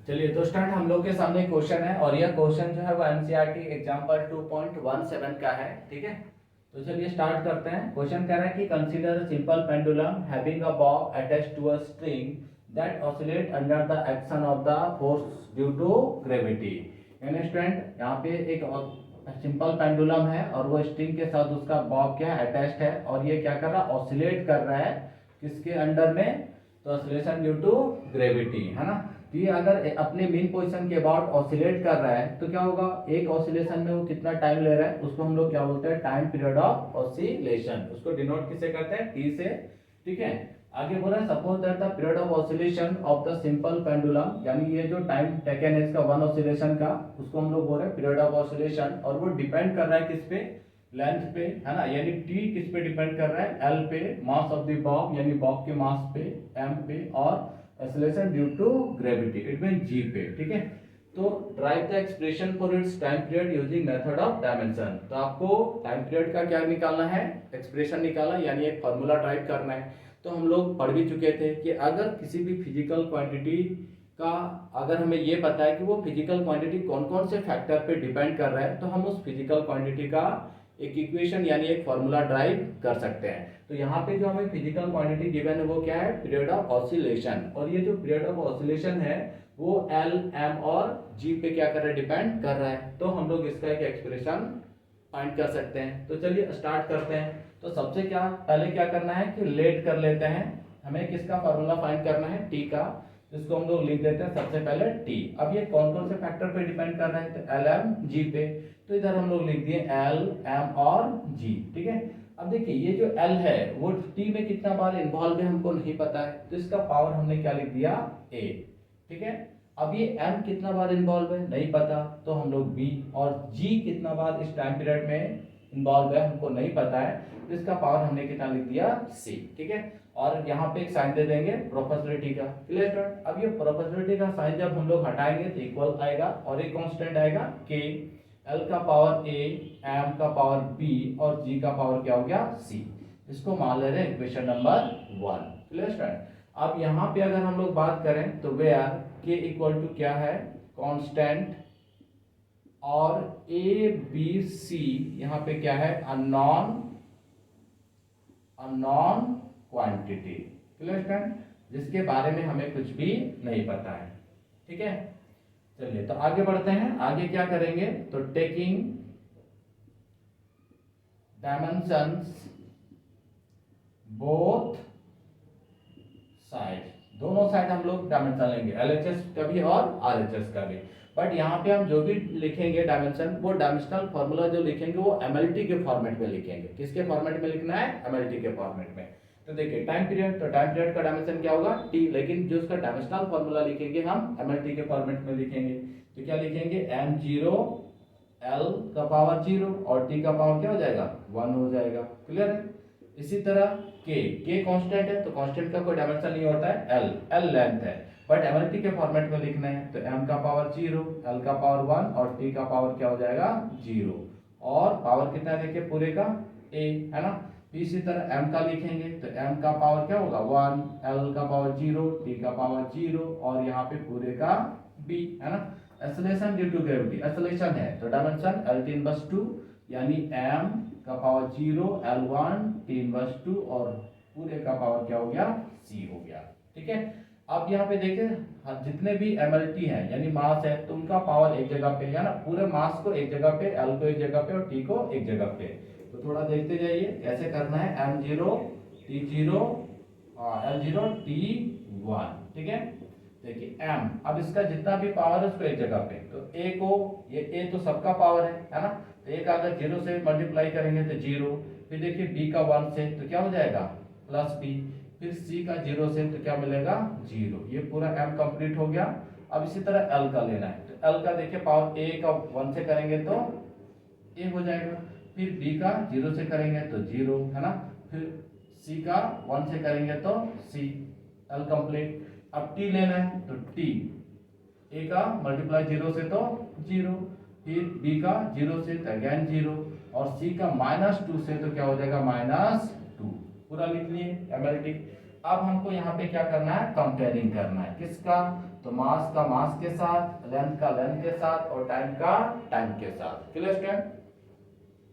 चलिए तो स्टार्ट। हम लोग के सामने क्वेश्चन है और यह क्वेश्चन जो है वो एनसीईआरटी एग्जाम्पल 2.17 का है। ठीक है, तो चलिए स्टार्ट करते हैं। क्वेश्चन कह रहा है कि consider simple pendulum having a bob attached to a string that oscillate under the action of the force due to gravity. यानी स्टूडेंट यहाँ पे एक सिंपल पेंडुलम है और वो स्ट्रिंग के साथ उसका बॉब क्या है, अटैच्ड है, और ये क्या कर रहा है, ऑसिलेट कर रहा है किसके अंडर में, तो ऑसिलेशन ड्यू टू ग्रेविटी है ना। तो ये अगर अपने मेन पोजीशन के अबाउट ऑसिलेट कर रहा है तो क्या होगा, एक ऑसिलेशन में वो कितना टाइम ले रहा है उसको हम लोग क्या बोलते हैं, टाइम पीरियड ऑफ ऑसिलेशन। उसको डिनोट किससे करते हैं, टी से। ठीक है, आगे बोला suppose that the period of oscillation of the simple pendulum, यानी ये जो टाइम टेकन है इसका वन ऑसिलेशन का, उसको हम लोग बोल रहे हैं पीरियड ऑफ ऑसिलेशन, और वो डिपेंड कर रहा है किस पे, लेंथ पे, है ना। यानी टी किस पे डिपेंड कर रहा है, एल पे, मास ऑफ द बॉब यानी बॉब के मास पे, एम पे, और acceleration due to gravity it mean G पे। ठीक है, तो drive the expression for its time period using method of dimension. तो आपको टाइम पीरियड का क्या निकालना है, एक्सप्रेशन निकालना, यानी एक फॉर्मूला ड्राइव करना है। तो हम लोग पढ़ भी चुके थे कि अगर किसी भी फिजिकल क्वांटिटी का, अगर हमें ये पता है कि वो फिजिकल क्वांटिटी कौन कौन से फैक्टर पे डिपेंड कर रहा है, तो हम उस फिजिकल क्वांटिटी का एक इक्वेशन यानी एक फॉर्मूला ड्राइव कर सकते हैं। तो यहाँ पे जो हमें फिजिकल क्वांटिटी गिवन है वो क्या है, पीरियड ऑफ ऑसिलेशन, और ये जो पीरियड ऑफ ऑसिलेशन है वो एल, एम और जी पे क्या कर रहा है, डिपेंड कर रहा है। तो हम लोग इसका एक एक्सप्रेशन फाइंड कर सकते हैं। तो चलिए स्टार्ट करते हैं। तो सबसे क्या पहले क्या करना है कि लेट कर लेते हैं, हमें किसका फॉर्मूला फाइंड करना है, टी का। इसको हम लोग लिख देते हैं सबसे पहले टी। अब ये कौन कौन से फैक्टर पे डिपेंड कर रहे हैं, तो एल, एम, जी पे। तो इधर हम लोग लिख दिए एल, एम और जी। ठीक है, अब देखिए ये जो एल है वो टी में कितना बार इन्वॉल्व है हमको नहीं पता है, तो इसका पावर हमने क्या लिख दिया, ए। ठीक है, अब ये एम कितना बार इन्वॉल्व है नहीं पता, तो हम लोग बी, और जी कितना बार इस टाइम पीरियड में इन्वॉल्व है हमको नहीं पता है, तो इसका पावर हमने कितना लिख दिया, सी। ठीक है, और यहाँ पे एक साइन दे देंगे प्रोपोर्शनलिटी का। क्लियर स्टूडेंट, अब ये प्रोपोर्शनलिटी का साइन जब हम लोग हटाएंगे तो इक्वल आएगा, और एक कांस्टेंट आएगा के, एल का पावर ए, एम का पावर बी, और जी का पावर क्या हो गया, सी। इसको मान ले रहे हैं इक्वेशन नंबर 1। क्लियर स्टूडेंट, अब यहाँ पे अगर हम लोग बात करें तो वेयर के इक्वल टू क्या है, कांस्टेंट, और ए बी सी यहाँ पे क्या है, अननोन क्वांटिटी। क्लियर स्टूडेंट, जिसके बारे में हमें कुछ भी नहीं पता है। ठीक है, चलिए तो आगे बढ़ते हैं। आगे क्या करेंगे, तो टेकिंग डायमेंशंस बोथ साइड, दोनों साइड हम लोग डायमेंशन लेंगे, एलएचएस का भी और आरएचएस का भी। बट यहाँ पे हम जो भी लिखेंगे डायमेंशन, वो डायमेंशनल फॉर्मूला जो लिखेंगे वो एमएलटी के फॉर्मेट में लिखेंगे। किसके फॉर्मेट में लिखना है, एमएलटी के फॉर्मेट में। तो देखिए टाइम पीरियड, तो टाइम पीरियड का डायमेंशन क्या होगा, टी, लेकिन जो उसका डायमेंशनल फॉर्मूला लिखेंगे हम एमएलटी के फॉर्मेट में लिखेंगे। तो क्या लिखेंगे, एम जीरो, एल का पावर जीरो, और टी का पावर क्या हो जाएगा, 1 हो जाएगा। क्लियर है, इसी तरह के कांस्टेंट है तो कांस्टेंट का कोई डायमेंशन नहीं होता है, एल लेंथ है, बट एमएलटी के फॉर्मेट में लिखना है तो एम का पावर 0, एल का पावर 1, और टी का पावर क्या हो जाएगा, 0, और पावर कितना देखिए पूरे का ए, है ना। इसी तरह एम का लिखेंगे तो एम का पावर क्या होगा 1, एल का पावर 0, टी का पावर 0, और यहाँ पे पूरे का बी, है ना। Acceleration due to gravity, acceleration है तो डायमेंशन L इनवर्स 2, यानी m का पावर 0, L1 T इनवर्स 2, और पूरे का पावर क्या हो गया, c हो गया। ठीक है, अब यहाँ पे देखिए जितने भी एमएलटी हैं यानी मास है तो उनका पावर एक जगह पे है ना, पूरे मास को एक जगह पे, एल को एक जगह पे, और टी को एक जगह पे। तो थोड़ा देखते जाइए कैसे करना है, m0 T0 L0 T1। ठीक है, देखिए m, अब इसका जितना भी पावर है उसको एक जगह पे, तो a को, ये a तो सबका पावर है ना, तो a का अगर 0 से मल्टीप्लाई करेंगे तो 0, फिर देखिए b का 1 से तो क्या हो जाएगा प्लस b, फिर c का 0 से तो क्या मिलेगा 0, ये पूरा m कंप्लीट हो गया। अब इसी तरह l का लेना है, तो l का देखिए पावर a का 1 से करेंगे तो a हो जाएगा, फिर b का 0 से करेंगे तो 0, है ना, फिर c का 1 से करेंगे तो c, l कंप्लीट। अब t लेना है तो t, a का मल्टीप्लाई 0 से तो 0, फिर b का 0 से तो अगेन 0, और c का -2 से तो क्या हो जाएगा -2, पूरा लिख लिए एमएलटी। अब हमको यहाँ पे क्या करना है, कंपेयरिंग करना है, किसका, तो मास का मास के साथ, लेंथ का लेंथ के साथ और टाइम का टाइम के साथ। Clear student?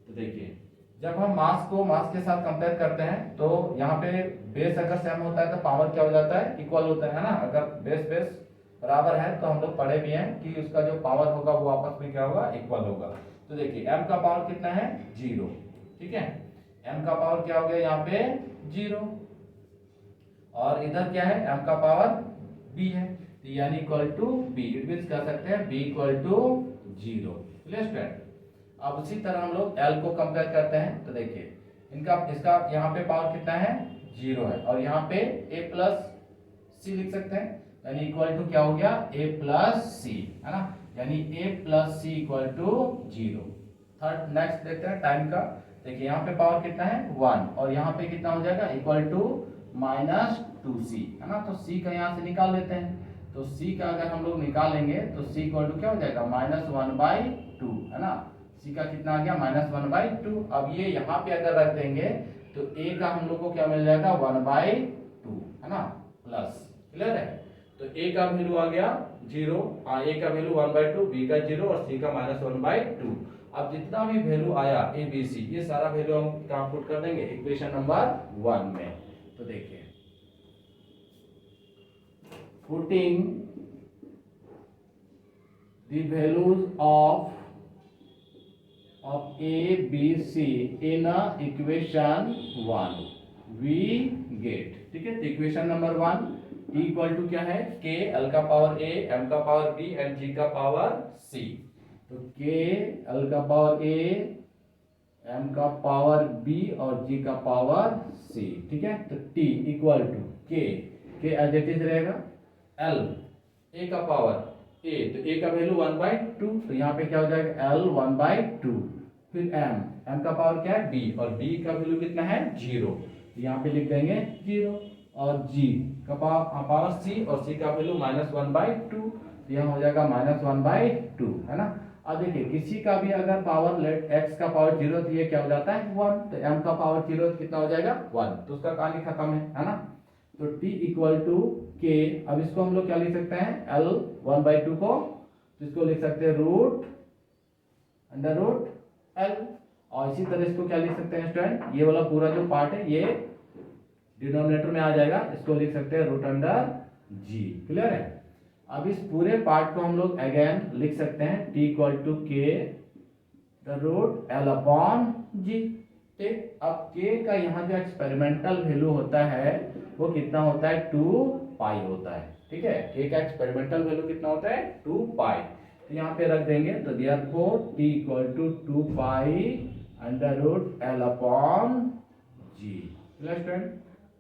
तो देखिए जब हम मास को मास के साथ कंपेयर करते हैं तो यहाँ पे बेस अगर सेम होता है तो पावर क्या हो जाता है, इक्वल होता है ना। अगर बेस बेस बराबर है तो हम लोग पढ़े भी हैं कि उसका जो पावर होगा वो आपस में क्या होगा, इक्वल होगा। तो देखिए m का पावर कितना है, 0। ठीक है, m का पावर क्या हो गया यहाँ पे 0, और इधर क्या है m का पावर b है, तो यानी equal to b। It means कह सकते हैं b equal to 0। Clear student? अब उसी तरह हम लोग L को कंपेयर करते हैं तो देखिए इनका इसका यहाँ पे पावर कितना है, 0 है, और यहाँ पे a प्लस सी लिख सकते हैं, यानी इक्वल टू क्या हो गया, a प्लस सी, है ना, यानी a plus c equal to 0। Third next देखते हैं टाइम का। देखिए यहाँ पे पावर कितना है 1, और यहाँ पे कितना हो जाएगा, इक्वल टू -2c, है ना। तो c का यहाँ से निकाल लेते हैं, तो c का अगर हम लोग निकालेंगे तो c इक्वल टू क्या हो जाएगा, -1/2, है ना। c का कितना आ गया, -1/2। अब ये यहाँ पे अगर रख देंगे तो a का हम लोग को क्या मिल जाएगा, 1/2, है ना, प्लस। क्लियर है? तो a का वैल्यू आ गया 0, a का वैल्यू 1/2, b का 0 और c का -1/2। अब जितना भी वैल्यू आया a b c, ये सारा वैल्यू हम कहाँ पुट कर देंगे, इक्वेशन नंबर 1 में। तो देखिए putting the values of a b c in a equation 1 we get। ठीक है, तो equation number 1 t equal to क्या है, k, l का पावर a, m का पावर b एंड g का पावर c। तो k, l का पावर a, m का पावर b और g का पावर c। ठीक है, तो t equal to k as it is रहेगा, l a का पावर a, तो a का वैल्यू 1/2, तो यहाँ पे क्या हो जाएगा l 1/2, फिर m का पावर क्या है b, और b का वैल्यू कितना है 0, तो यहाँ पे लिख देंगे 0, और g का पावर c, और c का वैल्यू -1/2, तो यहाँ हो जाएगा -1/2, है ना। अब देखिए किसी का भी अगर पावर लेट x का पावर 0 तो ये क्या हो जाता है 1, तो m का पावर 0 तो कितना हो जाएगा 1, तो उसका कहानी खत्म है ना। तो t इक्वल टू k, अब इसको हम लोग क्या लिख सकते हैं, l 1/2 को, तो इसको लिख सकते हैं √l, और इसी तरह इसको क्या लिख सकते हैं स्टूडेंट, ये वाला पूरा जो पार्ट है ये डिनोमिनेटर में आ जाएगा, इसको लिख सकते हैं √g। क्लियर है? अब इस पूरे पार्ट को हम लोग अगेन लिख सकते हैं t equal to k √l/g। ठीक, अब k का यहाँ जो एक्सपेरिमेंटल वैल्यू होता है वो कितना होता है, 2π होता है। ठीक है, k का एक्सपेरिमेंटल वैल्यू कितना होता है, 2π। तो यहाँ पे रख देंगे, तो therefore t equal to 2π √l/g। Clear student?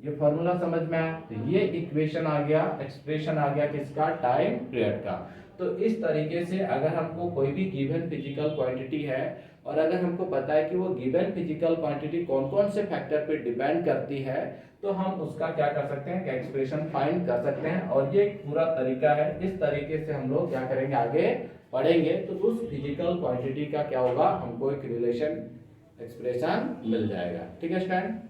ये फॉर्मूला समझ में आया, तो ये इक्वेशन आ गया, एक्सप्रेशन आ गया किसका, टाइम पीरियड का। तो इस तरीके से अगर हमको कोई भी गिवन फिजिकल क्वांटिटी है और अगर हमको पता है कि वो गिवन फिजिकल क्वांटिटी कौन कौन से फैक्टर पे डिपेंड करती है, तो हम उसका क्या कर सकते हैं कि एक्सप्रेशन फाइंड कर सकते हैं। और ये पूरा तरीका है, इस तरीके से हम लोग क्या करेंगे, आगे पढ़ेंगे तो उस फिजिकल क्वांटिटी का क्या होगा, हमको एक रिलेशन एक्सप्रेशन मिल जाएगा। ठीक है स्टूडेंट?